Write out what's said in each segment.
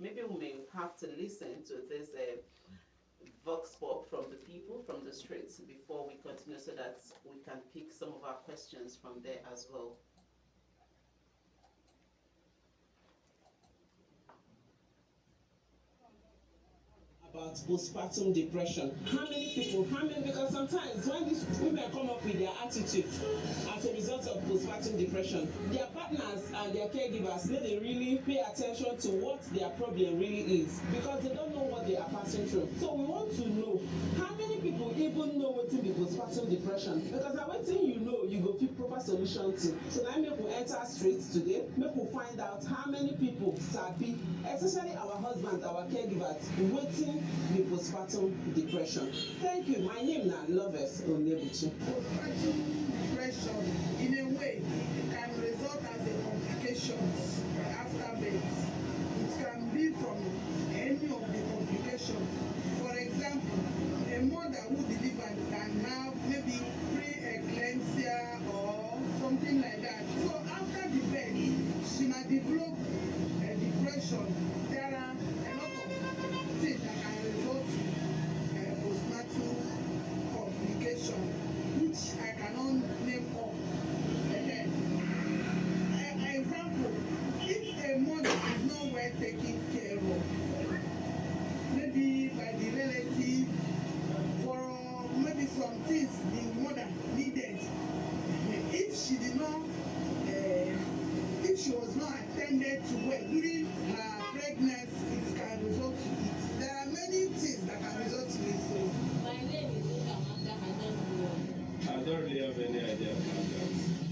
maybe we may have to listen to this vox pop from the people from the streets before we continue, so that we can pick some of our questions from there as well. About postpartum depression. How many people, because sometimes when these women come up with their attitude as a result of postpartum depression, their partners and their caregivers need to really pay attention to what their problem really is, because they don't know what they are passing through. So we want to know how many people even know what be postpartum depression, because na wetin you know you go pick proper solution to. So now make we enter straight today, make we find out how many people sabi, especially our husbands, our caregivers, wetin the postpartum depression. Thank you. My name is Loves Onyebuchi. Postpartum depression, in a way, can result as a complications after birth. It can be from any of the complications. For example, a mother who delivered can have maybe pre-eclampsia or something like that. So after the birth, she might develop a depression. There are a lot of things that can result in postpartum complication, which I cannot name all. Example, if a mother is not well taken care of, maybe by the relative, for maybe some things the mother needed, if she did not, if she was not attended to well during her pregnancy, it can result to it. There are many things that can result to it. So. My name is Amanda. I don't really have any idea about that.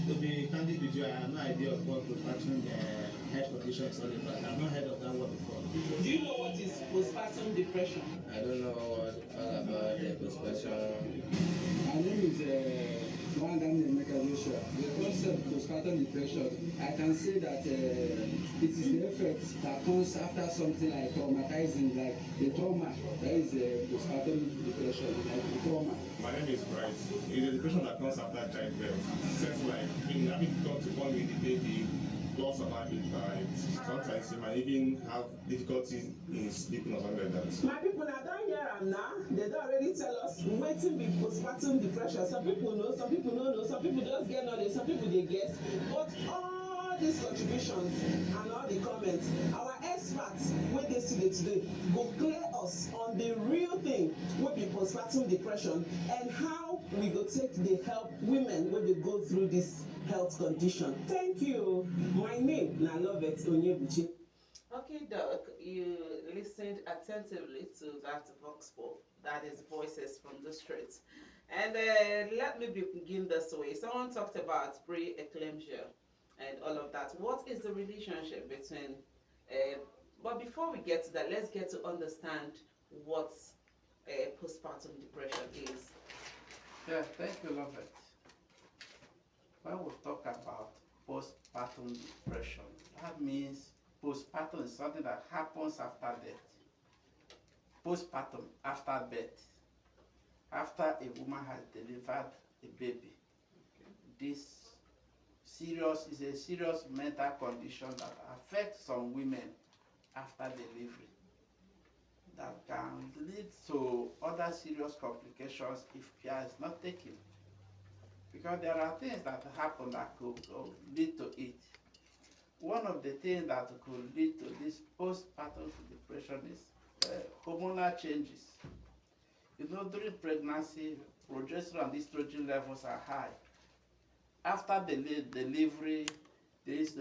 To be candid with you, I have no idea of what postpartum health condition is all about. I've not heard of that word before. Do you know what is postpartum depression? I don't know all about the postpartum. My name is Joshua. The concept of postpartum depression, I can say that it is the effect that comes after something like traumatizing, like the trauma. That is postpartum depression, like the trauma. My name is Bryce. It is a depression that comes after childbirth. Seems like having to talk to one with the baby, loss of appetite. Sometimes you might even have difficulties in sleeping or something like that. My people, I don't hear them now. They don't already tell us waiting be postpartum depression. Some people know, some people don't know, some people just get knowledge, some people they guess. But all these contributions and all the comments, our experts wey dey studio today go clear us on the real thing wey be postpartum depression and how we go take dey help women wey dey go through this health condition. Thank you. My name na Loves Onyebuchi. Okay, Doc, you listened attentively to that vox pop, that is voices from the streets. And let me begin this way. Someone talked about pre-eclampsia and all of that. What is the relationship between, but before we get to that, let's get to understand what postpartum depression is. Yeah, thank you, Lovett. When we talk about postpartum depression, that means postpartum is something that happens after death. Postpartum, after birth. After a woman has delivered a baby. Okay. This is a serious mental condition that affects some women after delivery. That can lead to other serious complications if care is not taken. Because there are things that happen that could lead to it. One of the things that could lead to this postpartum depression is hormonal changes. You know, during pregnancy, progesterone and estrogen levels are high. After the delivery, these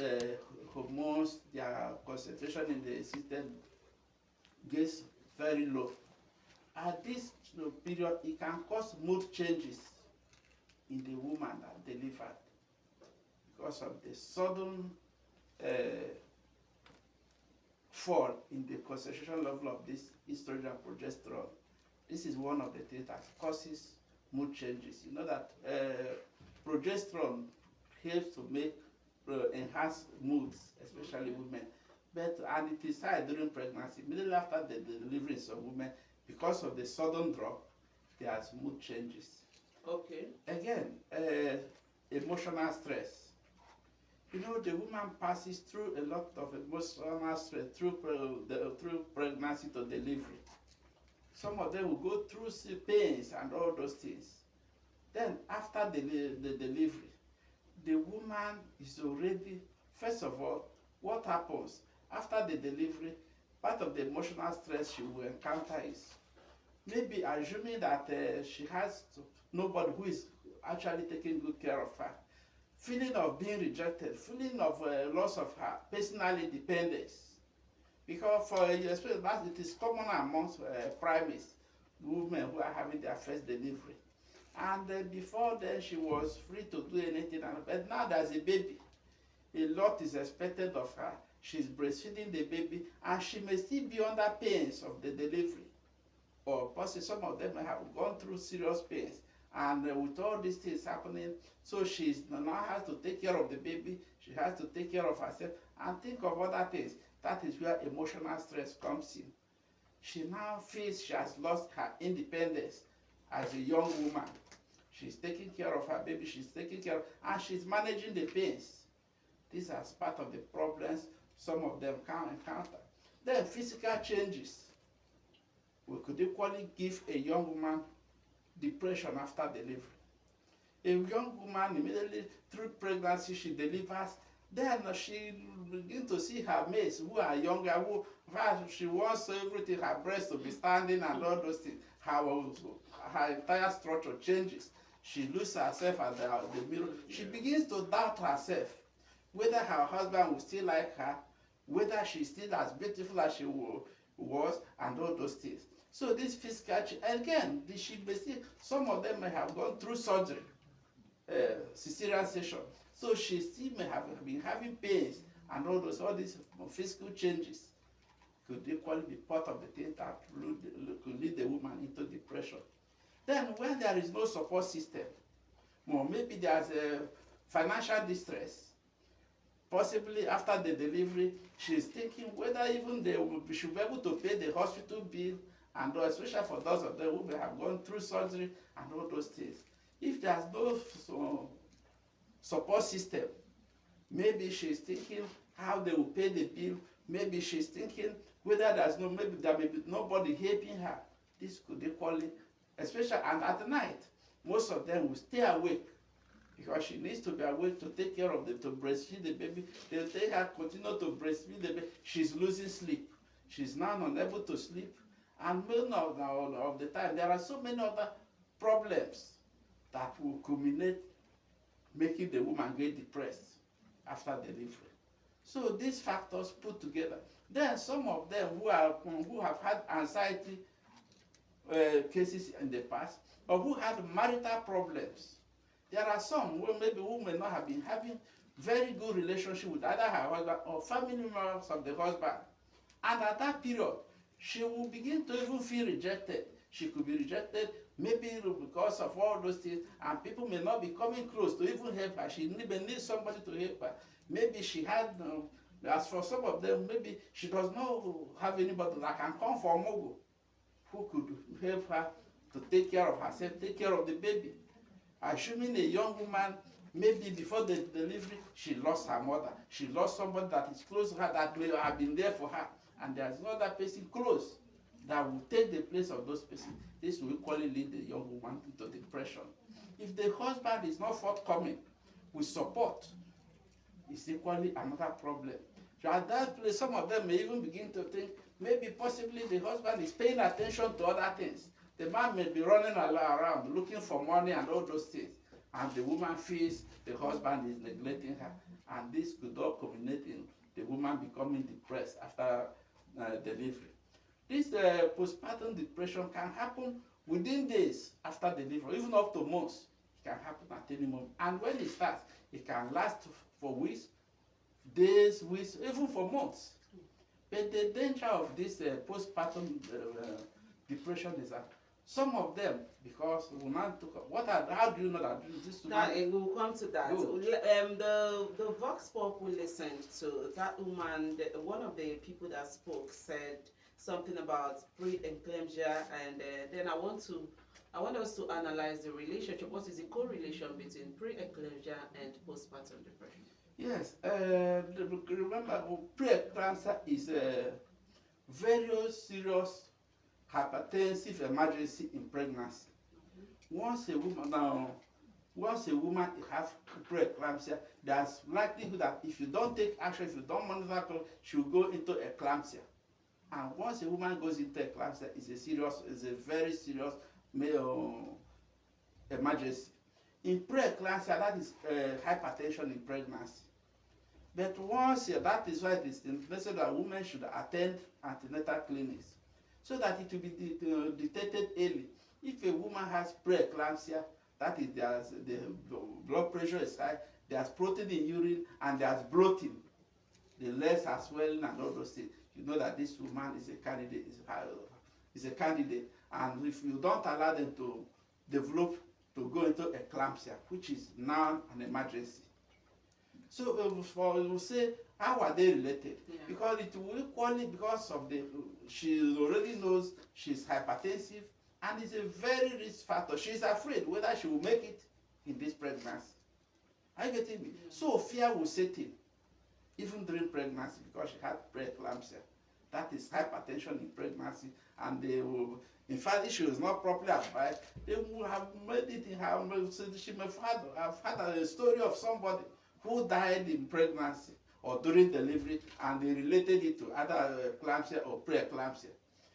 hormones, their concentration in the system gets very low. At this period, it can cause mood changes in the woman that delivered because of the sudden fall in the concentration level of this estrogen and progesterone. This is one of the things that causes mood changes. You know that progesterone helps to make enhance moods, especially women. And it is high during pregnancy. Immediately after the delivery in some women, because of the sudden drop, there's mood changes. Okay. Again, emotional stress. You know, the woman passes through a lot of emotional stress through pregnancy to delivery. Some of them will go through pains and all those things. Then after the delivery, the woman is already, first of all, what happens after the delivery, part of the emotional stress she will encounter is maybe assuming that she has nobody who is actually taking good care of her, feeling of being rejected, feeling of loss of her personal independence. Because for especially that it is common amongst primates, women who are having their first delivery. And before then she was free to do anything, but now there's a baby. A lot is expected of her. She's breastfeeding the baby, and she may still be under pains of the delivery. Or possibly some of them may have gone through serious pains. And with all these things happening, so she now has to take care of the baby, she has to take care of herself, and think of other things. That is where emotional stress comes in. She now feels she has lost her independence as a young woman. She's taking care of her baby, she's taking care of, and she's managing the pains. These are part of the problems some of them can encounter. Then physical changes. We could equally give a young woman depression after delivery. A young woman immediately through pregnancy, she delivers, then she begins to see her mates who are younger, who she wants everything, her breast to be standing and all those things. Her entire structure changes. She loses herself at the mirror. She begins to doubt herself, whether her husband will still like her, whether she's still as beautiful as she was, and all those things. So this physical, again, some of them may have gone through surgery, cesarean section. So she still may have been having pains and all these physical changes could equally be part of the thing that could lead the woman into depression. Then when there is no support system, or maybe there's a financial distress, possibly after the delivery, she's thinking whether even she should be able to pay the hospital bill, and especially for those of them who may have gone through surgery and all those things. If there's no support system, maybe she's thinking how they will pay the bill, maybe she's thinking whether maybe there may be nobody helping her. This could equally, especially, and at night, most of them will stay awake because she needs to be awake to take care of to breastfeed the baby. They'll take her, continue to breastfeed the baby. She's losing sleep. She's now unable to sleep. And most of the time, there are so many other problems that will culminate making the woman get depressed after delivery. So these factors put together. Then some of them who have had anxiety cases in the past, or who had marital problems. There are some who may not have been having very good relationship with either her husband or family members of the husband. And at that period, she will begin to even feel rejected. She could be rejected maybe because of all those things, and people may not be coming close to even help her. She may need somebody to help her. Maybe she had, as for some of them, maybe she does not have anybody that can come from Mogo who could help her to take care of herself, take care of the baby. Assuming a young woman, maybe before the delivery, she lost her mother. She lost somebody that is close to her, that may have been there for her. And there's another person close that will take the place of those persons. This will equally lead the young woman into depression. If the husband is not forthcoming with support, it's equally another problem. So at that place, some of them may even begin to think, maybe possibly the husband is paying attention to other things. The man may be running around looking for money and all those things. And the woman feels the husband is neglecting her. And this could all culminate in the woman becoming depressed after delivery. This postpartum depression can happen within days after delivery, even up to months. It can happen at any moment. And when it starts, it can last for weeks, days, weeks, even for months. But the danger of this postpartum depression is that some of them, because we now took how do you know that this? We'll come to that. The Vox Pop we listened to, that woman, one of the people that spoke said something about pre-eclampsia, and then I want us to analyze the relationship. What is the correlation between pre-eclampsia and postpartum depression? Yes, remember, preeclampsia is a very serious hypertensive emergency in pregnancy. Once a woman has preeclampsia, there's likelihood that if you don't take action, if you don't monitor, she will go into eclampsia. And once a woman goes into eclampsia, it's a very serious emergency. In preeclampsia, that is hypertension in pregnancy. But once that is why it is necessary that women should attend antenatal clinics so that it will be detected early. If a woman has preeclampsia, that is, the blood pressure is high, there's protein in urine, and there's bloating, the legs are swelling and all those things, you know that this woman is a candidate, and if you don't allow them to develop, to go into eclampsia, which is now an emergency. So we'll say, how are they related? Yeah. Because it will equally, because of she already knows she's hypertensive, and it's a very risk factor. She's afraid whether she will make it in this pregnancy. Are you getting me? Yeah. So fear will set in, even during pregnancy, because she had preeclampsia. That is hypertension in pregnancy, and they will, in fact, if she was not properly advised, they will have made it in her. She may have had a story of somebody who died in pregnancy or during delivery, and they related it to either eclampsia or preeclampsia.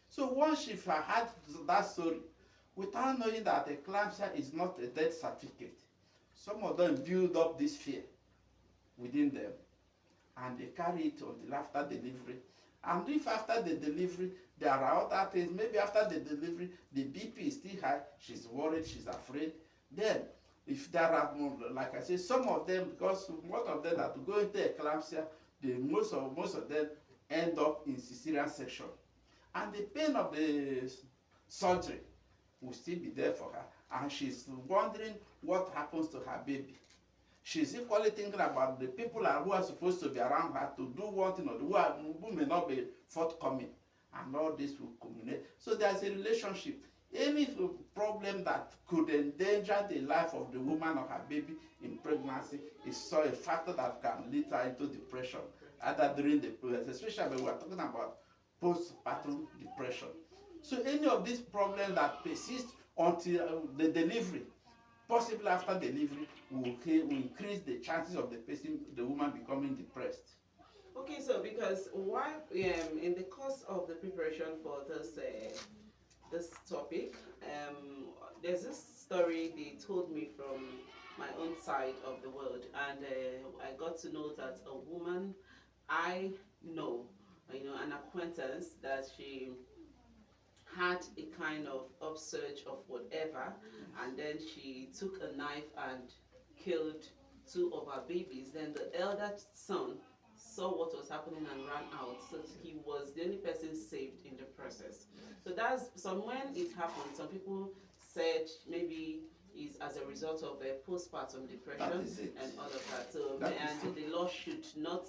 So once she had that story, without knowing that eclampsia is not a death certificate, some of them build up this fear within them, and they carry it until after delivery. And if after the delivery there are other things, maybe after the delivery the BP is still high, she's worried, she's afraid, then if there are, like I say, some of them, because most of them that go into eclampsia, most of them end up in cesarean section, and the pain of the surgery will still be there for her, and she's wondering what happens to her baby. She's equally thinking about the people who are supposed to be around her to do one thing or who may not be forthcoming, and all this will culminate. So there's a relationship. Any problem that could endanger the life of the woman or her baby in pregnancy is so a factor that can lead her into depression, either during the pregnancy, especially when we're talking about postpartum depression. So any of these problems that persist until the delivery, possibly after delivery, will increase the chances of the woman becoming depressed. Okay, so because why in the course of the preparation for this topic, there's this story they told me from my own side of the world, and I got to know that a woman I know, an acquaintance, that she had a kind of upsurge of whatever, and then she took a knife and killed 2 of her babies. Then the elder son saw what was happening and ran out, so he was the only person saved in the process. So that's when it happened. Some people said maybe it's as a result of a postpartum depression and all of that. So and the law should not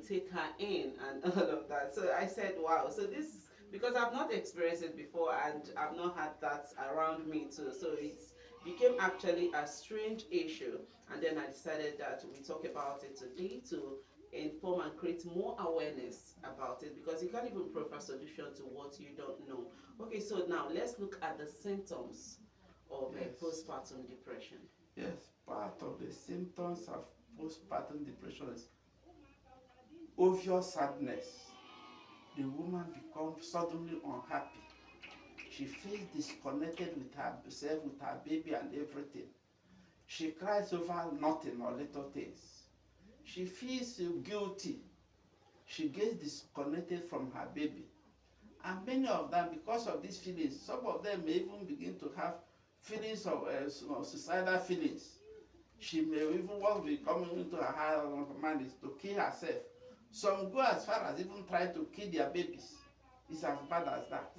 take her in and all of that. So I said, wow. So this, because I've not experienced it before and I've not had that around me too. So it became actually a strange issue. And then I decided that we talk about it today to inform and create more awareness about it, because you can't even provide a solution to what you don't know. Okay, so now let's look at the symptoms of postpartum depression. Yes, part of the symptoms of postpartum depression is obvious sadness. The woman becomes suddenly unhappy. She feels disconnected with herself, with her baby and everything. She cries over nothing or little things. She feels guilty. She gets disconnected from her baby. And many of them, because of these feelings, some of them may even begin to have feelings of suicidal feelings. She may even want to be coming into her mind is to kill herself. Some go as far as even trying to kill their babies. It's as bad as that.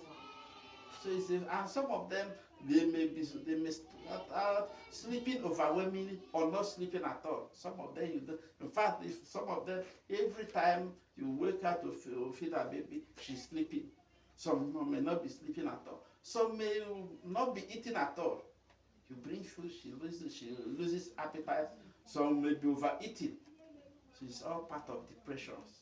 So and some of them, they may start out sleeping overwhelmingly or not sleeping at all. Some of them, in fact, if some of them, every time you wake up to feed her baby, she's sleeping. Some may not be sleeping at all. Some may not be eating at all. You bring food, she loses appetite. Some may be overeating. So it's all part of depressions.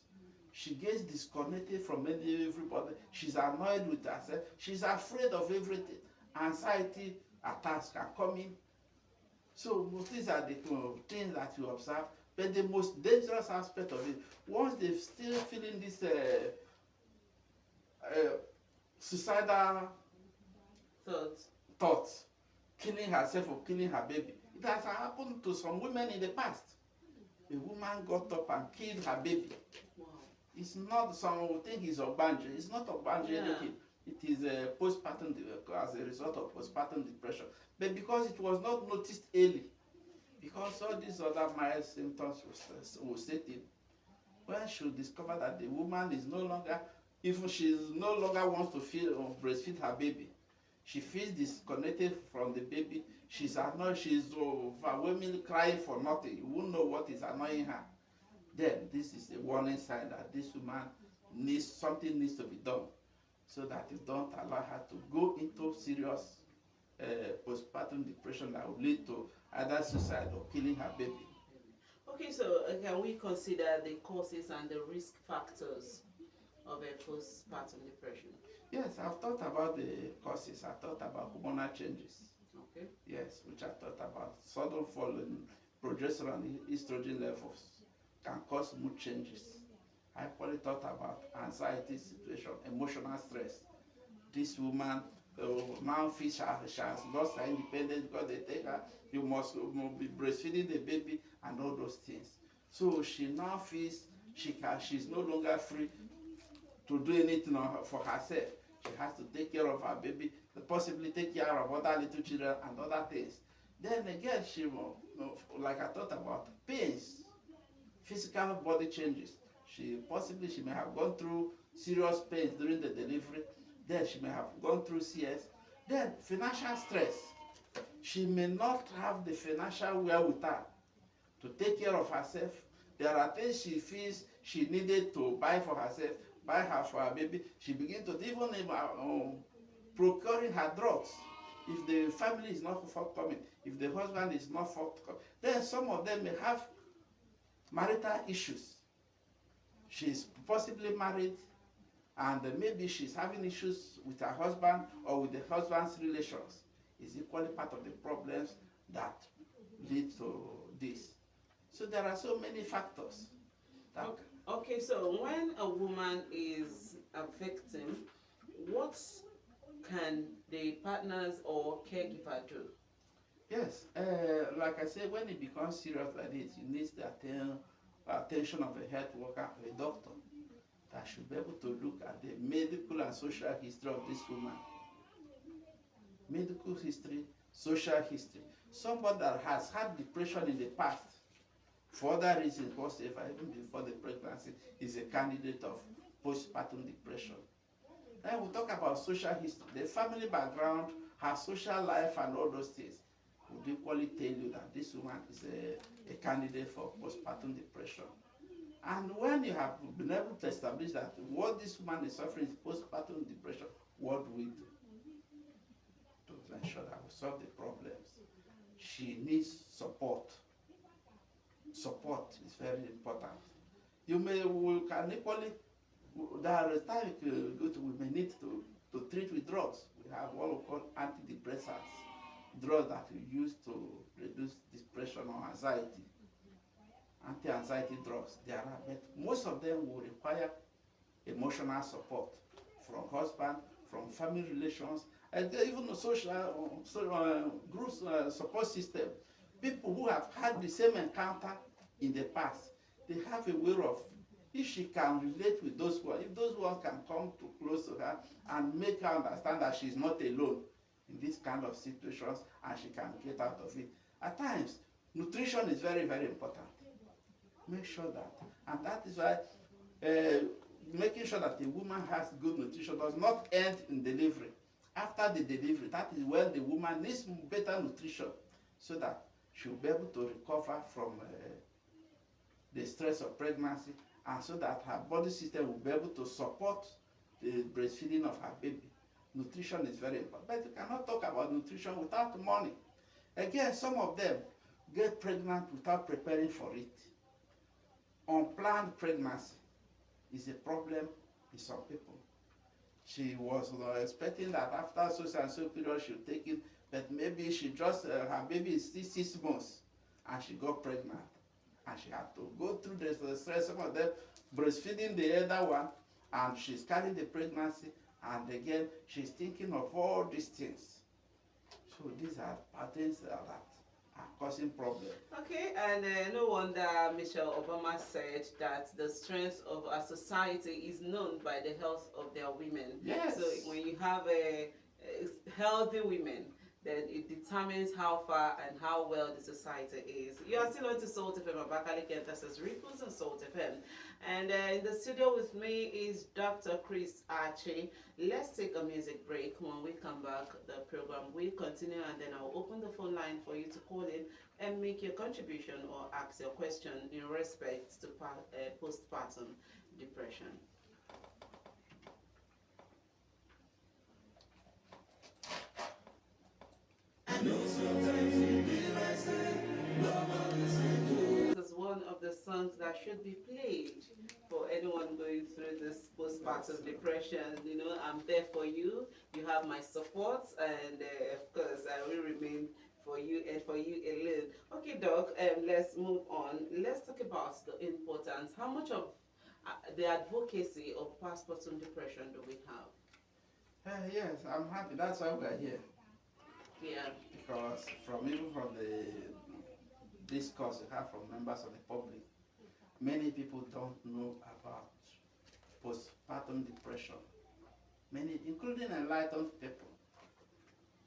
She gets disconnected from everybody. She's annoyed with herself. She's afraid of everything. Anxiety attacks can come in. So these are the things that you observe. But the most dangerous aspect of it, once they're still feeling this suicidal thoughts, killing herself or killing her baby. It has happened to some women in the past. A woman got up and killed her baby. Wow. It's not some thing is Ogbanje. It's not Ogbanje anything. It is a postpartum as a result of postpartum depression. But because it was not noticed early, because all these other mild symptoms will set in, when she discovered that the woman is no longer, even she no longer wants to feel or breastfeed her baby, she feels disconnected from the baby. She's annoyed. She's overwhelmingly crying for nothing. You won't know what is annoying her. Then this is a warning sign that this woman something needs to be done, so that you don't allow her to go into serious postpartum depression that will lead to either suicide or killing her baby. Okay, so can we consider the causes and the risk factors of a postpartum depression? Yes, I've thought about the causes. I thought about hormonal changes. Okay. Yes, which I thought about. Sudden fall in progesterone and estrogen levels can cause mood changes. I probably thought about anxiety situation, emotional stress. This woman now feels she has lost her independence because they take her, you must be breastfeeding the baby and all those things. So she now feels she's no longer free to do anything for herself. She has to take care of her baby, possibly take care of other little children and other things. Then again, she, like I thought about, pains, physical body changes. She may have gone through serious pains during the delivery. Then she may have gone through CS. Then financial stress. She may not have the financial wherewithal to take care of herself. There are things she feels she needed to buy for herself, buy her for her baby. She begins to even procuring her drugs. If the family is not forthcoming, if the husband is not forthcoming, then some of them may have marital issues. She's possibly married, and maybe she's having issues with her husband or with the husband's relations. It's equally part of the problems that lead to this. So there are so many factors. Okay, so when a woman is a victim, what can the partners or caregiver do? Yes, like I said, when it becomes serious like this, you need the attention of a health worker, a doctor, that should be able to look at the medical and social history of this woman. Medical history, social history. Somebody that has had depression in the past, for other reasons whatsoever, even before the pregnancy, is a candidate of postpartum depression. Then we'll talk about social history. The family background, her social life and all those things would equally tell you that this woman is a candidate for postpartum depression. And when you have been able to establish that what this woman is suffering is postpartum depression, what do we do to ensure that we solve the problems? She needs support. Support is very important. We can equally, there are times we may need to treat with drugs. We have what we call antidepressants, drugs that we use to reduce depression or anxiety. Anti-anxiety drugs, there are, but most of them will require emotional support from husband, from family relations, and even the social groups support system. People who have had the same encounter in the past, they have a way of, if she can relate with those ones, if those ones can come too close to her and make her understand that she's not alone in these kind of situations and she can get out of it. At times, nutrition is very, very important. Make sure that, and that is why making sure that the woman has good nutrition does not end in delivery. After the delivery, that is when the woman needs better nutrition so that she will be able to recover from the stress of pregnancy, and so that her body system will be able to support the breastfeeding of her baby. Nutrition is very important, but you cannot talk about nutrition without money. Again, some of them get pregnant without preparing for it. Unplanned pregnancy is a problem in some people. She was expecting that after so and so period she would take it, but maybe she just, her baby is still 6 months and she got pregnant. And she had to go through the stress, some of them breastfeeding the other one, and she's carrying the pregnancy, and again, she's thinking of all these things. So these are patterns that are causing problems. Okay, and no wonder Michelle Obama said that the strength of our society is known by the health of their women. Yes. So when you have a healthy women, then it determines how far and how well the society is. You are still on to Salt FM, Abakaliki Emphasis Ripples and Salt FM. And in the studio with me is Dr. Chris Archie. Let's take a music break. When we come back, the program will continue, and then I'll open the phone line for you to call in and make your contribution or ask your question in respect to postpartum depression. This is one of the songs that should be played for anyone going through this postpartum depression. You know, I'm there for you. You have my support, and of course, I will remain for you and for you alone. Okay, Doc, let's move on. Let's talk about the importance. How much of the advocacy of postpartum depression do we have? Yes, I'm happy. That's why we're here. Yeah. Because even from the discourse we have from members of the public, many people don't know about postpartum depression. Many, including enlightened people.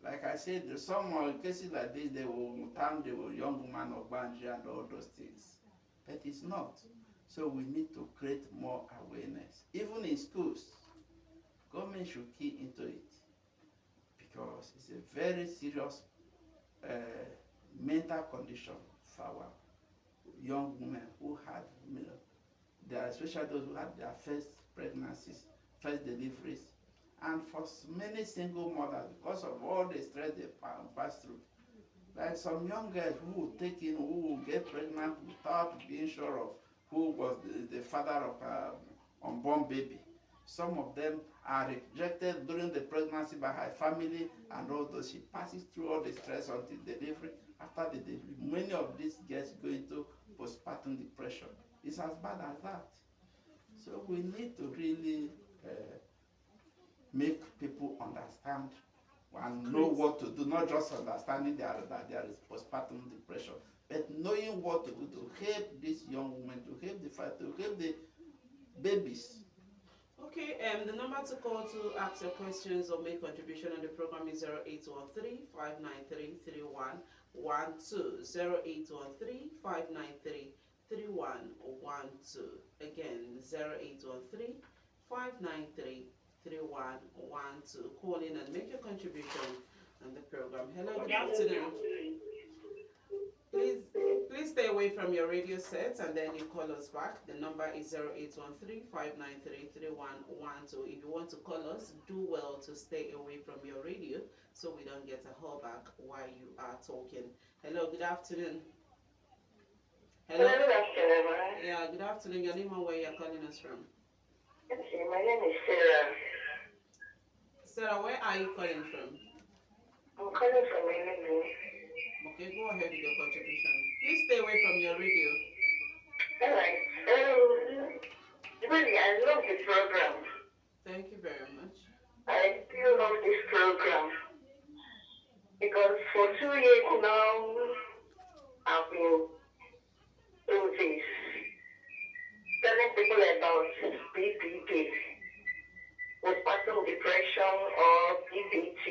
Like I said, some cases like this, they will mutant, they will young woman or banji and all those things. But it's not. So we need to create more awareness. Even in schools, government should key into it, because it's a very serious mental condition for our young women who had, especially those who had their first pregnancies, first deliveries, and for many single mothers, because of all the stress they pass through. Like some young girls who will take in, who will get pregnant without being sure of who was the father of her unborn baby. Some of them are rejected during the pregnancy by her family, and although she passes through all the stress until delivery, after the delivery, many of these girls go into postpartum depression. It's as bad as that. So we need to really make people understand and know what to do, not just understanding that there is postpartum depression, but knowing what to do to help these young women, to help the babies. Okay, the number to call to ask your questions or make contribution on the program is 0813-593-3112. 0813-593-3112. Again, 0813-593-3112. Call in and make your contribution on the program. Hello, good afternoon. Please stay away from your radio set and then you call us back. The number is 0813-593-3112. If you want to call us, do well to stay away from your radio so we don't get a call back while you are talking. Hello, good afternoon. Hello. Good afternoon. Yeah, good afternoon. Your name and where you're calling us from? Okay, my name is Sarah. Sarah, where are you calling from? I'm calling from Enugu. Okay, go ahead with your contribution. Please stay away from your radio. Alright. Really, I love the program. Thank you very much. I still love this program because for 2 years now, I've been doing this, telling people about PDD, postpartum depression or PDT,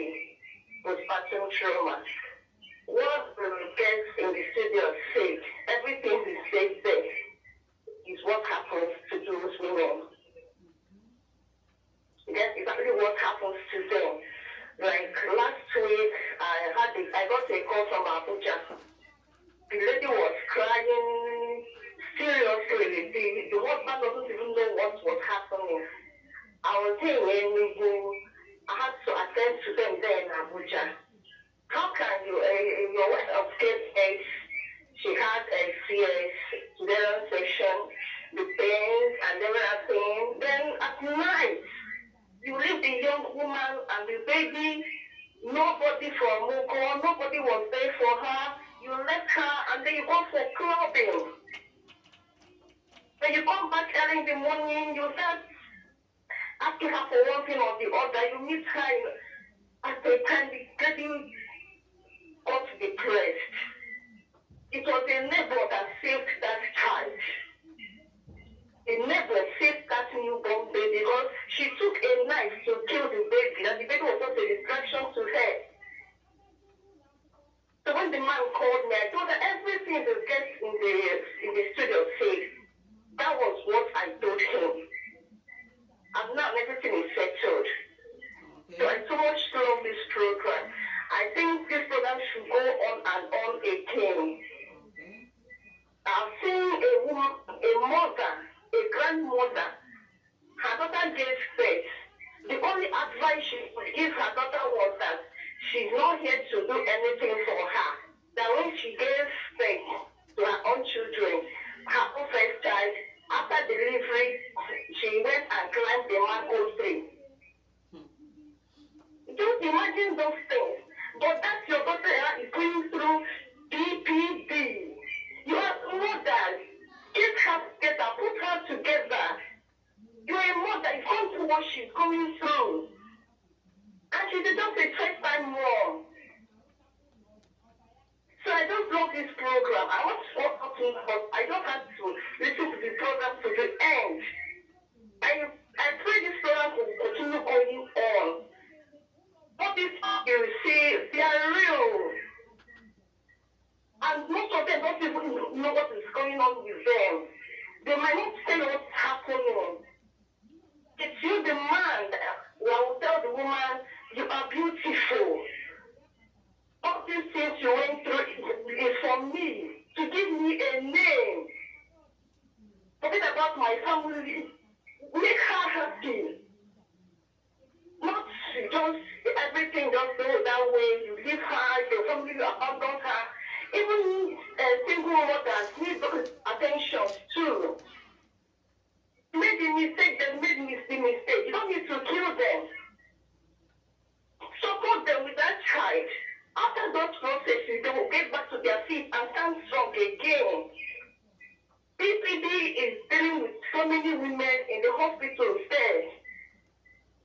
postpartum trauma. What the guests in the studio said, everything he said there is what happens to those women. That's exactly what happens to them. Like last week, I got a call from Abuja. The lady was crying seriously. The husband doesn't even know what was happening. I was in Enugu. I had to attend to them there in Abuja. How can you, your way of get AIDS, she had a CS, cesarean section, the pains and everything. Then at night, you leave the young woman and the baby, nobody from Mugo, nobody was there for her. You left her and then you go for clubbing. When you come back early in the morning, you start asking her for one thing or the other. You meet her at the time the baby got depressed. It was a neighbor that saved that child. The neighbor saved that newborn baby because she took a knife to kill the baby, and the baby was just a distraction to her. So when the man called me, I told her everything the guest in the studio said. That was what I told him. And now everything is settled. Okay. So I so much love this program. I think this program should go on and on again. Okay. I've seen a woman, a mother, a grandmother, her daughter gave birth. The only advice she could give her daughter was that she's not here to do anything for her. That when she gave birth to her own children, her own first child, after delivery, she went and climbed the mango tree. Just imagine those things. But that's your daughter is going through PDD. You are mothers. Get her together, put her together. You are a mother, you come through what she's going through. And she's just a first-time mom. So I just love this program. I want to talk to you, but I don't have to listen to the program to the end. I pray this program will continue going on. What these people you see, they are real. And most of them don't even know what is going on with them. They might not say what's happening. It's you, the man, that will tell the woman, you are beautiful. All these things you went through is for me, to give me a name. Forget about my family. Make her happy. Not just everything just go that way. You leave her, your family, you abandon her. Even single mothers need those attention too. Made the mistake, they made the mistake. You don't need to kill them. Support them with that child. After those processes, they will get back to their feet and stand strong again. PPD is dealing with so many women in the hospitals there.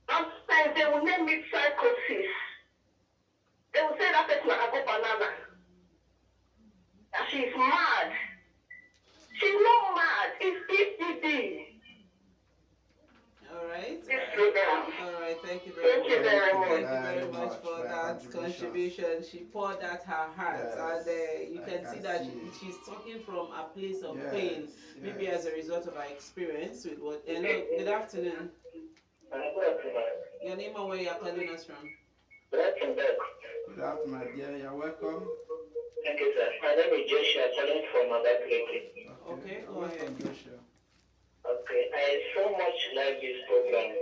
Sometimes they will name it psychosis. They will say that person a go banana. And she's mad. She's not mad. It's PPD. All right. This program. All right. Thank you very much. Thank you very much. Thank you very much for that contribution. She poured out her heart, Yes, and you I can can see that see. she's talking from a place of Yes, pain, maybe yes. as a result of her experience with what. Hello. Good afternoon. Your name and where you are calling us from? Good afternoon, my dear. You're welcome. Thank you, sir. My name is Joshua, calling from Abakaliki. Okay, go welcome, ahead. Joshua. Okay, I so much like this program,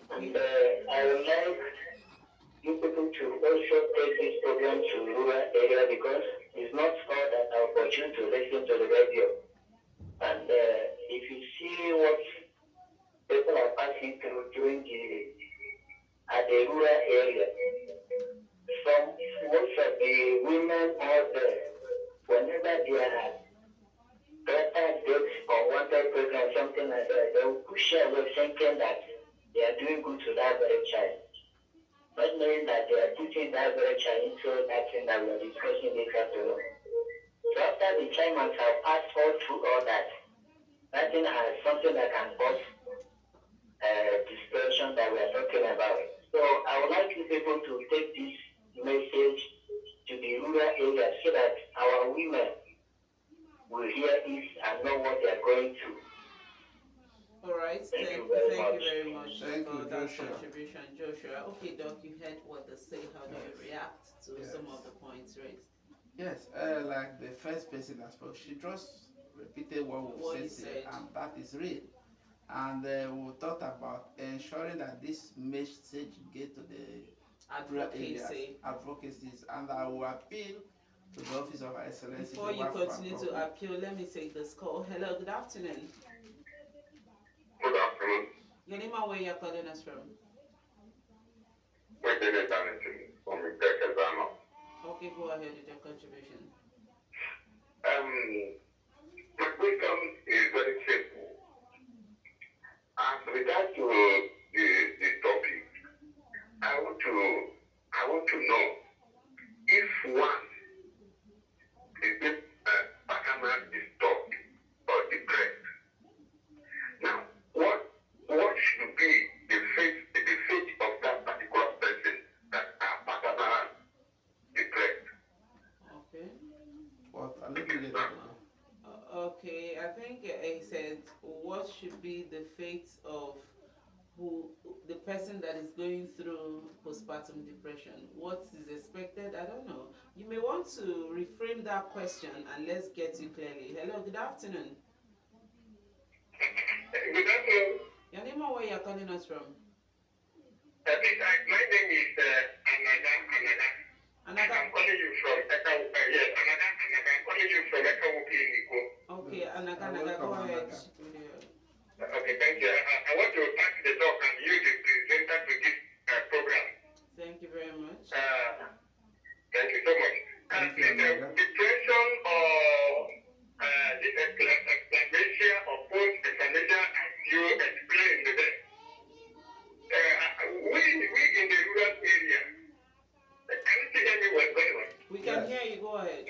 Thank and you. I would like you people to also take this program to rural area because it's not all that are opportunity to listen to the radio. And if you see what people are passing through during at the rural area, most of the women out there, whenever they are daughter gets unwanted pregnant, something like that, they will push away thinking that they are doing good to that very child. Not knowing that they are putting that very child into that thing that we are discussing this afternoon. So after the child must have passed all through all that, that thing has something that can cause depression that we are talking about. So I would like you people to take this message to the rural areas so that our women will hear this and know what they are going through. All right. Thank you very much Thank for you, that Joshua. contribution, Joshua. Okay, Doc, you heard what they say. How do you react to Yes. some of the points raised? Yes, like the first person that spoke, she just repeated what What we he said, said. and that is real. And we talked about ensuring that this message get to the rural areas, Advocacy. advocacies, and I will appeal to the Office of Excellency. Before you continue to appeal, let me take this call. Hello, good afternoon. Good afternoon. Your name and where you're calling us from? My name is Darlington from Tekazano. Okay, go ahead with your contribution. My question is very simple. As regards to the topic, I want to know if one is the partner is stopped or depressed. Now, what should be the fate of that particular person that are partner depressed? Okay. What? Let me get it now. Okay, I think he said, what should be the fate of the person that is going through postpartum depression? What is expected? I don't know. You may want to reframe that question and let's get you clearly. Hello, good afternoon. Good afternoon. Your name and where you're calling us from? My name is Anada. I'm calling you from Eka. Yes, Anada. I'm calling you from Eka Clinico. Okay, Anaka, go ahead. Okay, thank you. I want to thank the talk and you, the presenter to this program. Thank you very much. Thank you so much. Depression or this eclampsia or post-eclampsia, as you explained there. We in the rural area, can you see me very well? We can hear you, go ahead.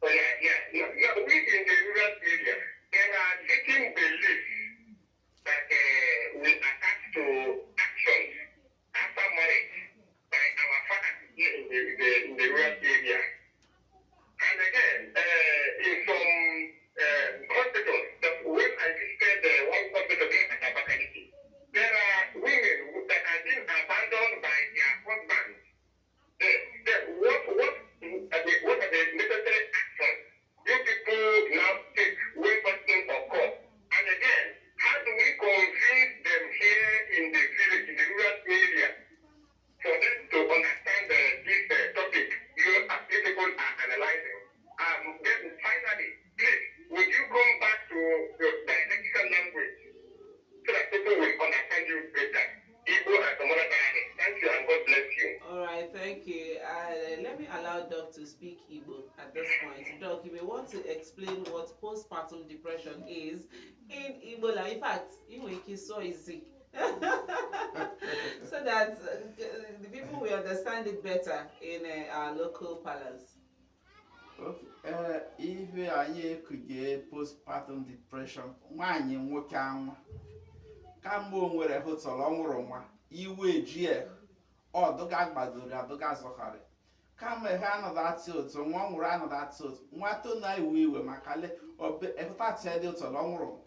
Oh, yeah. No, we in the rural area, there are certain beliefs that will attach to actions after marriage by our fathers here in the rural area. And again, in some hospitals, when I visited one hospital here at Abakaliki, there are women that have been abandoned by their husbands. What are the necessary actions you people now take when such things occur? And again, how do we convince them here in the village, in the rural area, for them to understand this topic you people are analyzing? Then finally, please, would you come back to your dialectical language so that people will understand you better? Igbo and some other dialects. Thank you and God bless you. All right, thank you. Let me allow Doc to speak Igbo at this point. Doc, you may want to explain what postpartum depression is in Igbo. In fact, it's so easy. So that the people will understand it better in our local parlance. Okay. If I could get postpartum depression, nwaanyị nwoke anwa kamgbe o nwere hụtara ọnwụrụ nwa iwe jie ọdụga gbadoro adụga zọgharị kama ihe anọdụ atị ụtụ nwa nwụrụ anọdụ atị ụtụ nwa to na iwe maka le ehụtatị dị ụtọrọ ọnwụrụ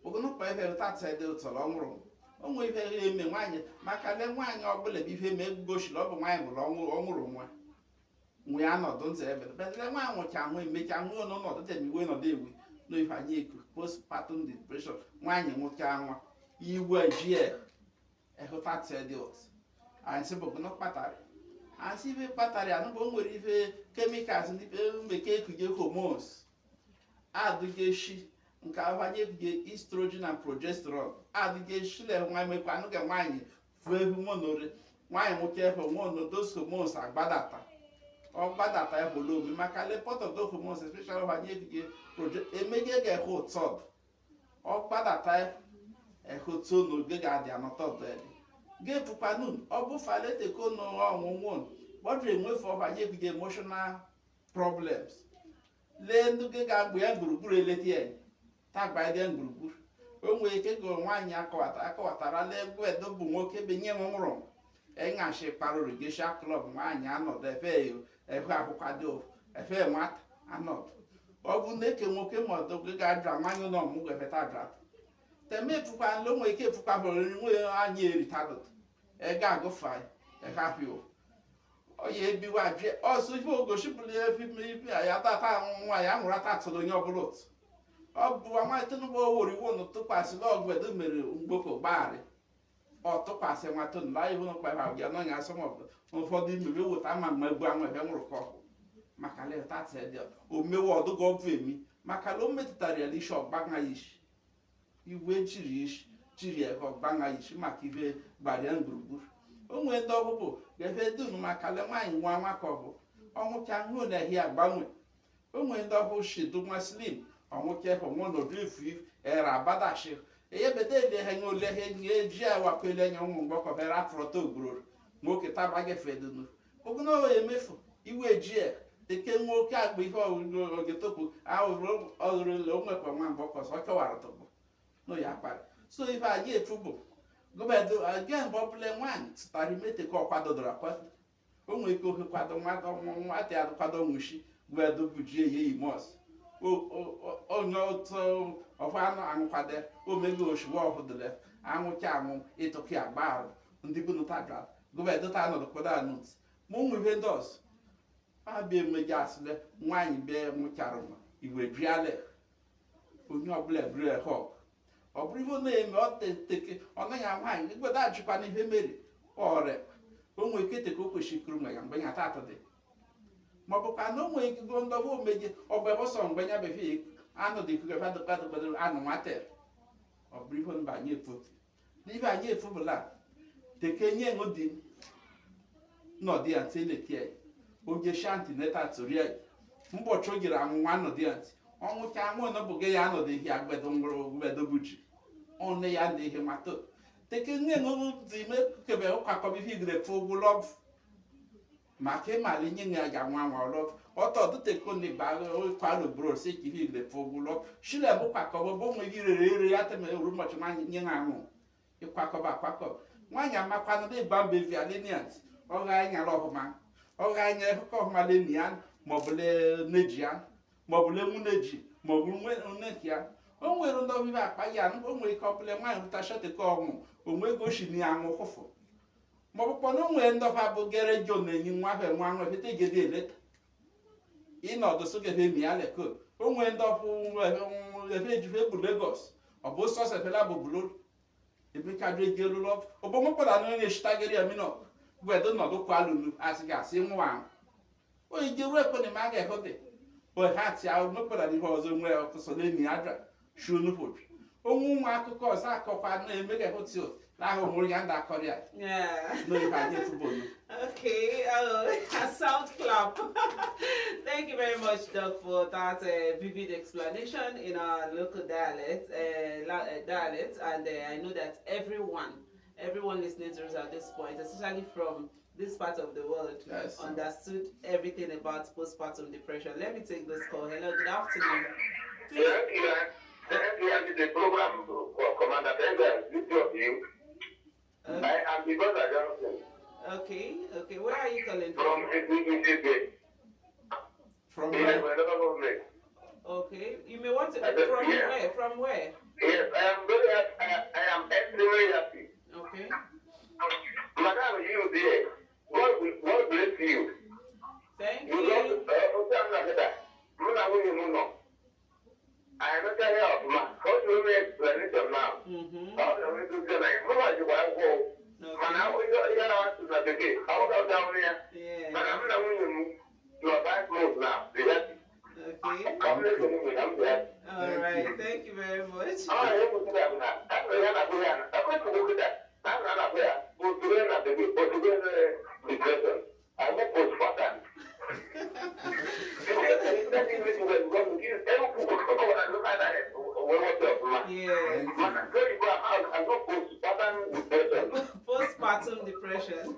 ogonukpa ihe ehụtatị dị ụtọrọ ọnwụrụ onwe ihe eme nwaanyị maka le nwaanyị ọbụla bụ ihe ma egochiri ọ bụ nwaanyị bụrụ ọnwụrụ nwa nwe ya nọdụ ntị ebere bedere nwa nwụcha ahụ emecha nwụọ n'ọnọdụ temiwe nọdụ ewe n'ife anyị eku postpartum depression nwaanyị nwoke anwa iwe jie ehụtatị dị ụtọ anyị sị bụ kpatara anyị sị ife kpatara ya nụbụ o nwere ife kemikals ndị bekee ekuje hormones adụgeshi nke ahụanye ekuje estrogen and progesterone adụgeshile nwa emekwa anụge nwaanyị fụ ehu monore nwaanyị nwoke efe monodos hormones agbadata ọ gbadata ehụla obi maka lepot of those hormones especially ahụanye ekuje emege ga-ehe ụtọ ọ gbadata ehuto n'oge ga-adị anọtọ ga-epukwanun ọ bụ faleteko n'ọnwụnwụ gbọdụ enwefe ọbanye ebido emotional problems lee ndị gị ga-agbụ ya gburugburu eleta ya tagba dị gburugburu o nwere ike gụrụ nwaanyị akọwatara legwu edo bụ nwoke benye nwụrụ enyashi kparụrụ gesha klọb nwaanyị anọdụ efe ehu akwụkwado efe nwata anọdụ ọ bụ na-eke nwoke ma ọdụ gị ga-adra nwaanyị ụlọ ọmụgwọ efeta adra temepukwa nle onwe ike efukwabụrụ nwe anyị eritadụ ega agụfa ehapio oya ebiwa je ọsọ ife ogoshipụrụ efi ya tata nwa ya nwụrụ ata tụrụ onye ọbụla otu ọ bụ nwa Tinubu oworiwo na tụkwasịla ọgwụ edo mere mgboko gbagharị ọ tụkwasị nwa Tinubu ihu na kpara ya n'ọnya asọmọbụ ụfọdụ imebi wụta ma mmegbu anwa ebe nwụrụ ka ọhụ maka na tat ede o mewe ọdụgọ vemi maka na o metụtara ya isi ọgbagha isi iwe jiri isi jiri ego ọgbagha isi maka ibe gbarịa gburugburu o nwee ndị ọbụbụ ga-efe dum maka na nwaanyị nwa nwaka ọbụ ọnwụcha hụ na ehi agbanwe o nwee ndị ọbụ shidu nwa slim ọnwụcha efe nwe n'odu ifu era abadashi eyebede ele ha nye ole ha nye eji awakwele nye ụmụ mgbọkọbere afrọta ogburu nwoke tabaghị fedunu ogologo emefu iwe ji eke nwoke agba ihe ogetopu ọhụrụla onwekwa nwa mgbọkọsọ ọ chọwara tọgbọ no ya kpara so ife anyị efu bụ gọọmenti again mgbe ọbụla nwaanyị tụtara imete ka ọ kwadodoro akwado o nwere ike ohe kwado nwata ya kwado nwuchi gọọmenti bujie ya imos onye otu ọfọ anụ anwụkwado omego oshigbo ọhụdụle anwụcha anwụ ịtụkị agba arụ ndị bunụtagra gọọmenti ta anọdụ kwado anụt ma ụmụ ihe ndị ọzọ abịa emeji asịle nwaanyị bịa nwụchara igwe briale onye ọbụla eburu họk ọ bụrụ ife na-eme ọteke ọ naghị nwaanyị igwedo ajụkwa na ihe mere ọrịa o nwere ike teke o kwesịrị ikuru nwe ya mgbe ya tatụ dị ma ọ bụ ka na o nwere ike go ndọba omeje ọ bụ ebe ọsọ mgbe ya befe anụ dị ikuku fadụkwadụkwadoro anụ nwatel ọ bụrụ ife mba anyị efotu n'ife anyị efubụla teke nye ṅụ dị nọdụ ya ntị letie oge shanti neta tụrụ ya mbọchị o jere anwụ nwa nọdụ ya ntị ọnwụcha anwụ nọbụga ya anọdụ ihe agbedo nwụrụ gbedo buji ọnụ ya ndị ihe mata teke nye ṅụrụ dị ime kebe ụkakọba ihe igre fụ ụgwụ lọbụ maka ịmala nye ya ga nwa nwa lọbụ ọtọ dụteko na kwalo bro si ka ihe igre fụ ụgwụ lọbụ shile bụ kwakọba bụ nwe gị rere ere ya teme uru ụbọchị nwaanyị nye ha anwụ ịkwakọba akwakọba nwaanyị amakwanụ dị gba mbe vialiniat ọ ga anyara ọhụma ọ ga anya akụkọ ọhụma leni ya maọbụ neji ya maọbụ nwunye ji maọbụ nne ya o nwere ndị ọbịbịa akpa ya o nwere ike ọbụla nwaanyị rụta sheteke ọnwụ onwe ego oshi na ya anwụ ụfụfụ maọbụ kpọna o nwere ndọfa bụ gere jo na-enyi nwa ahụ nwa nwa fete gede eleta ịnọdụ sogefe mi ya leko o nwere ndọfụ efe ejife bụ Lagos ọ bụ sọs efela bụ bulu ebekadụ ege lụlọ ọbọmọkpọda na onye shitagere ya minọ gwedo nọdụ kwalulu asị ga-asị nwa ahụ oyi jeru ekwe na ma ga-ehote ha ti ahụ mekpọda n'ihe ọzọ nwee ọkụsọ n'emi adra shunupu onwe ụmụ akụkọ ọzọ akọkwa na-eme ga-ehoti ahụ mụrụ ya ndị akọrọ ya n'ihe anyị efubolu. Okay, a sound clap. Thank you very much, Doc, for that vivid explanation in our local dialect, and I know that everyone listening to us at this point, especially from this part of the world, Yes. understood everything about postpartum depression. Let me take this call. Hello, good afternoon. Please. Thank you, the program commander. Thank you. I am the brother Johnson. Okay. Where are you calling From Mississippi. From Yes, where? my government. Okay, you may want to from where? Yes, I am very happy. I am extremely happy. Okay. Madam, you there. God bless you. Thank You you. I am not tired of my first women explanation now. Mm-hmm. How do we do that? Mama, you want to go? Man, I will go here to the day. How about down here? Yeah. Man, I'm not going to your back move now. Okay. Come let's go. I'm there. All right. Thank you very much. Ah, you go to that now. I'm going to go to that. I'm not there. Go to the day. Go to the depression. I'm not postpartum. Postpartum depression.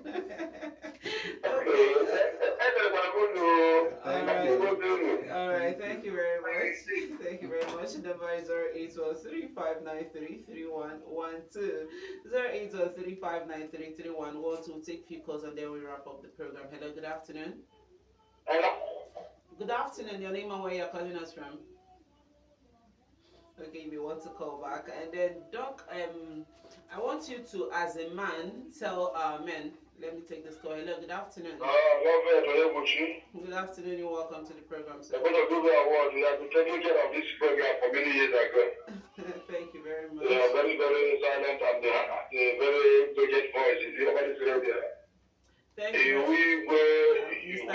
All right. Thank you very much. Thank you very much. The number is 08135933112. 08135933112. Take few calls and then we wrap up the program. Hello. Good afternoon. Good afternoon. Your name and where you're calling us from? Okay, you want to call back. And then, Doc, I want you to, as a man, tell our men. Let me take this call. Hello, good afternoon. Good afternoon. You're welcome to the program, sir. We have been taking care of this program for many years ago. Thank you very much. They are very, very silent and they are very dogged voices. Everybody's there. Thank you. We were Mr.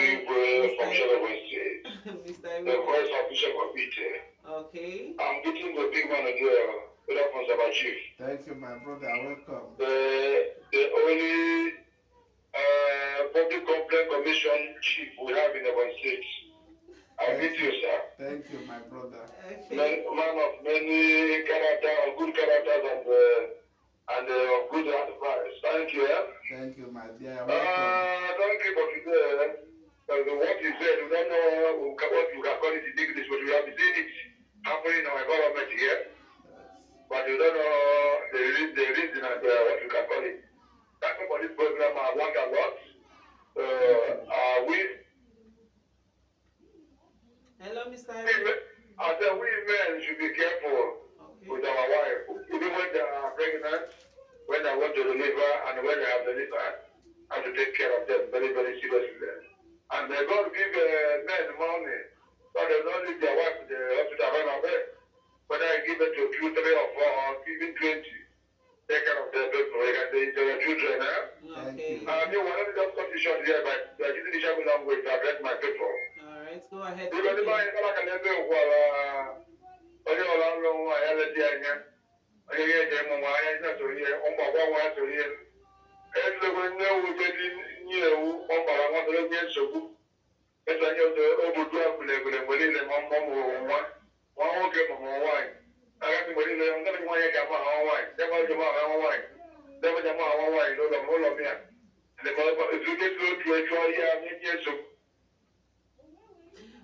The voice of Bishop of Ite. Okay. I'm getting the big man here. Good afternoon, Chief. Thank you, my brother. Welcome. The only public complaint commission chief we have in Evan State. I greet you, sir. Thank you, my brother. Okay. Man of many characters, good characters, and good advice. Thank you. Thank you, my dear. Welcome. Thank you for today. What you said, we don't know what you can call it in English, but we have seen it happening in our environment here. But you don't know the reason and what you can call it. Thank you for this program. I want a lot. Hello, Mr. I said we men should be careful with our wife. Even when they are pregnant, when they want to deliver, and when they have delivered, have to take care of them very, very seriously. And God give men money, so they don't leave their wife to the hospital run away. Whether I give it to 2, 3, or 4, or even 20, take care of their people, their children. Okay. You want to just cut it short here, but they are using the Shabu language to address my people. All right, go ahead. Because if I can never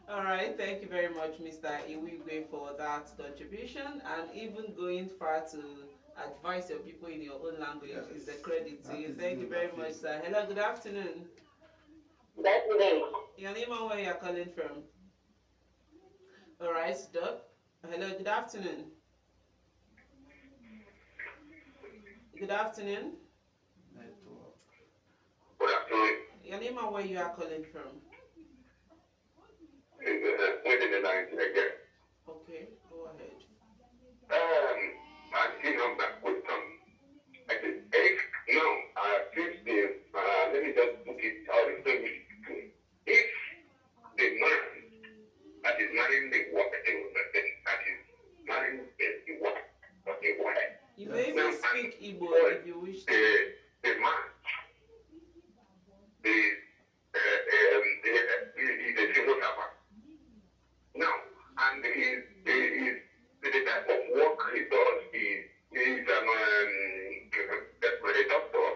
All right, thank you very much, Mr. Iwigwe, for that contribution, and even going far to advise your people in your own language is a credit to you. Thank you very much, sir. Hello, good afternoon. Good afternoon. Your name and where you're calling from? All right, Doc. Hello, good afternoon. Good afternoon. Good afternoon. Your name and where you are calling from? Within the 90 again. Okay, go ahead. I think I'm back with I said, no, let me just put it out in the if the man that is marrying the wife, that is marrying the wife of the wife. You may even speak Igbo if you wish to. The man is a single lover. Now, and the type of work he does is a doctor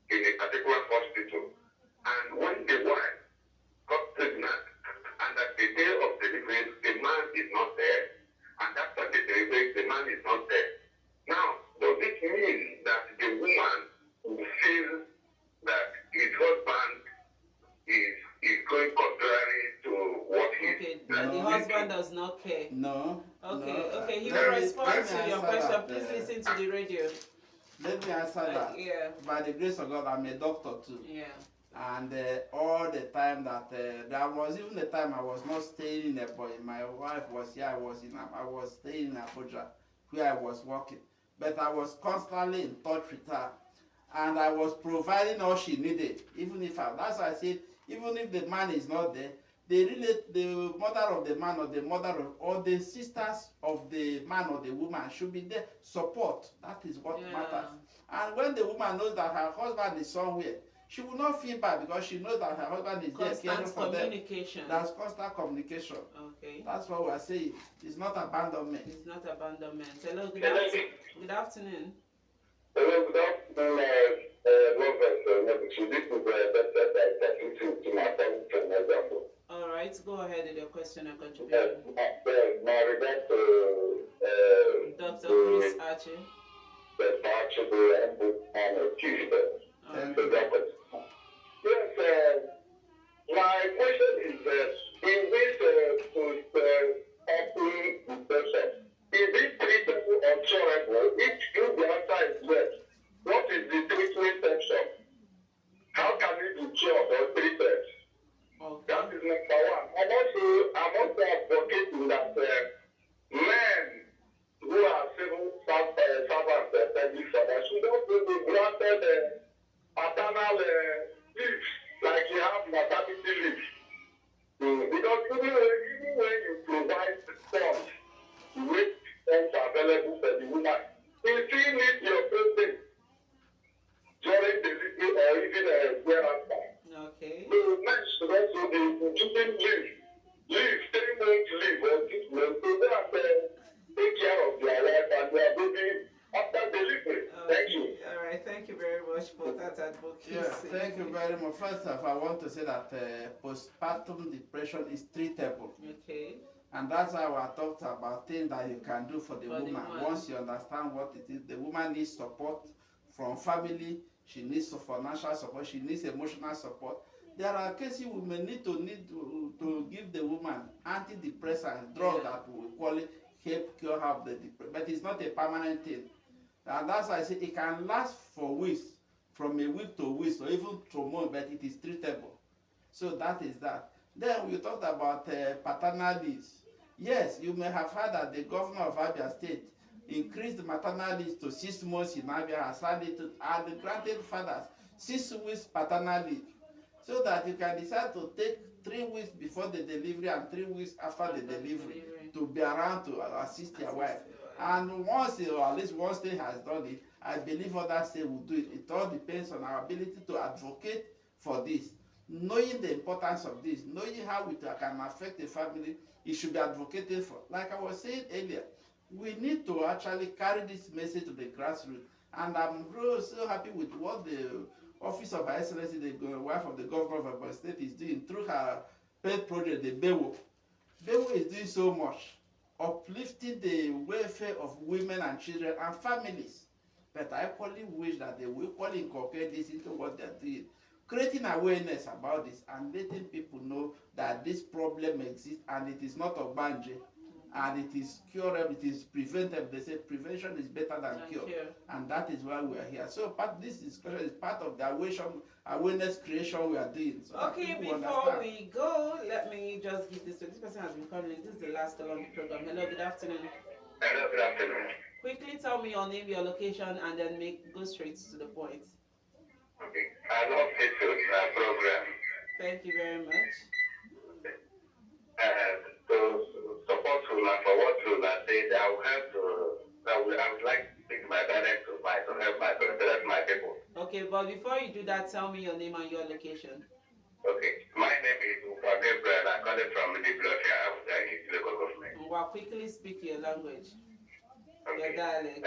in a particular hospital. And when the wife got pregnant, and at the day of delivery, the man is not there, and after the delivery, the man is not there. Now, does it mean that the woman will feel that his husband is going contrary to what he Okay, the husband does not care. No. Okay, no. okay, he will respond to your question. Please listen to the radio. Let me answer that. Yeah. By the grace of God, I'm a doctor too. Yeah. And all the time that there was even the time I was not staying in Ebonyi, my wife was here. I was staying in Abuja, where I was working. But I was constantly in touch with her, and I was providing all she needed. That's why I said, even if the man is not there, the mother of the man or the sisters of the man or the woman should be there. Support. That is what matters. And when the woman knows that her husband is somewhere, she will not feel bad because she knows that her husband is there caring for them. Communication. That's constant communication. Okay. That's what we are saying. It's not abandonment. It's not abandonment. Hello, good afternoon. Good afternoon. Hello, good afternoon, Robert. So this is to my family from example. All right, go ahead with your question and contribution. My regard to Dr. Chris Archie. The humble and Tuesday. Yes, my question is in this postpartum depression, is it treatable or curable? If the answer is yes, what is the treatment section? How can it be cured or treated? Okay. That is number one. I'm also advocating that men who are civil servants, public servants, should not be granted paternal leave like you have maternity leave. Because even when you provide funds, with funds available for the woman, you still need your presence during delivery or even thereafter. Okay. So men should also be giving leave, 3 months leave or 6 months, so that take care of their wife and their baby after delivery. Thank you. All right. Thank you very much for that advocacy. Yeah, thank you very much. First off, I want to say that postpartum depression is treatable. Okay. And that's how I talked about things that you can do for the woman. Once you understand what it is, the woman needs support from family, she needs financial support, she needs emotional support. There are cases we may need to give the woman antidepressant drug that will quality help cure her of the depression, but it's not a permanent thing. And that's why I say it can last for weeks, from a week to weeks, or even to months, but it is treatable. So that is that. Then we talked about paternal leaves. Yes, you may have heard that the governor of Abia State increased the maternal leave to 6 months in Abia, has added to, and granted fathers 6 weeks paternal leave, so that you can decide to take 3 weeks before the delivery and 3 weeks after the delivery to be around to assist your wife. And once, or at least one state has done it, I believe other states will do it. It all depends on our ability to advocate for this. Knowing the importance of this, knowing how it can affect the family, it should be advocated for. Like I was saying earlier, we need to actually carry this message to the grassroots. And I'm really so happy with what the Office of Her Excellency, the wife of the governor of Abia State, is doing through her pet project, the BEWO. BEWO is doing so much, uplifting the welfare of women and children and families. But I equally wish that they will equally incorporate this into what they're doing, creating awareness about this and letting people know that this problem exists and it is not ogbanje and it is curable, it is preventable. They say prevention is better than cure. And that is why we are here. So this discussion is part of the awareness creation we are doing. So okay, before we go, let me just give this. This person has been calling. This is the last call on the program. Hello, good afternoon. Hello, good afternoon. Quickly tell me your name, your location, and then go straight to the point. Okay, I love this program. Thank you very much. To support Rula for what Rula said, I would like to take my direct to help my people. Okay, but before you do that, tell me your name and your location. Okay, my name is Upa Gabriel. I call it from the Blosia, local government. Well, quickly speak your language. Okay. Your dialect.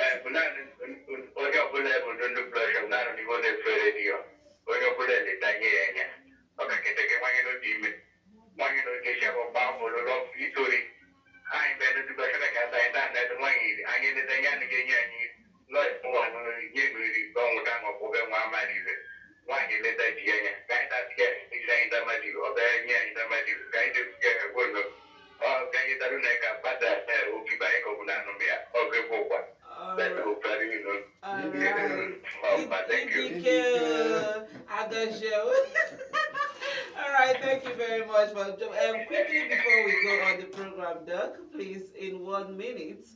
Alright, thank you very much. Quickly before we go on the program, Doug, please, in 1 minute,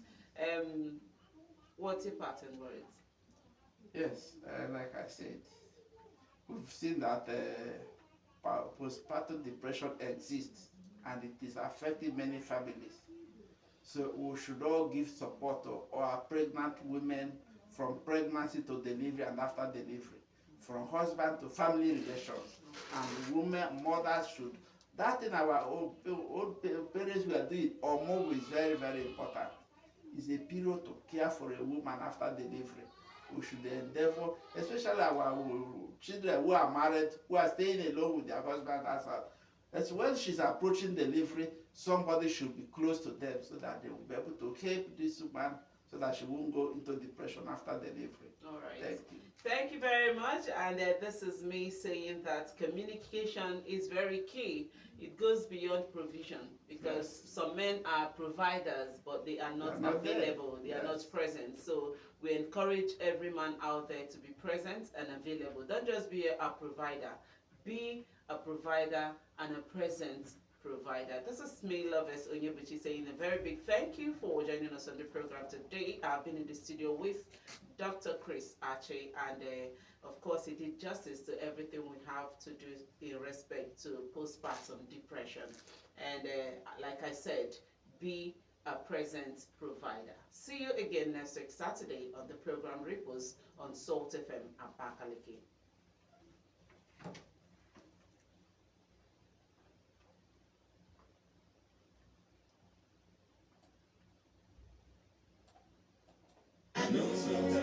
what's your pattern words? Yes, like I said, we've seen that postpartum depression exists and it is affecting many families. So we should all give support to our pregnant women from pregnancy to delivery and after delivery, from husband to family relations. And women, mothers should, that in our old parents we are doing, or more is very, very important. It's a period to care for a woman after delivery. We should endeavor, especially our children who are married, who are staying alone with their husband, as when she's approaching delivery, somebody should be close to them so that they will be able to help this woman so that she won't go into depression after delivery. All right. Thank you. Thank you very much. And this is me saying that communication is very key. It goes beyond provision because some men are providers, but they are not available. They are not present. So we encourage every man out there to be present and available. Don't just be a provider. Be a provider and a present provider. This is me, Lovers Onyebuchi, saying a very big thank you for joining us on the program today. I've been in the studio with Dr. Chris Ache, and of course, he did justice to everything we have to do in respect to postpartum depression. And like I said, be a present provider. See you again next week, Saturday, on the program Ripples on Salt FM and Pakaliki. I know sometimes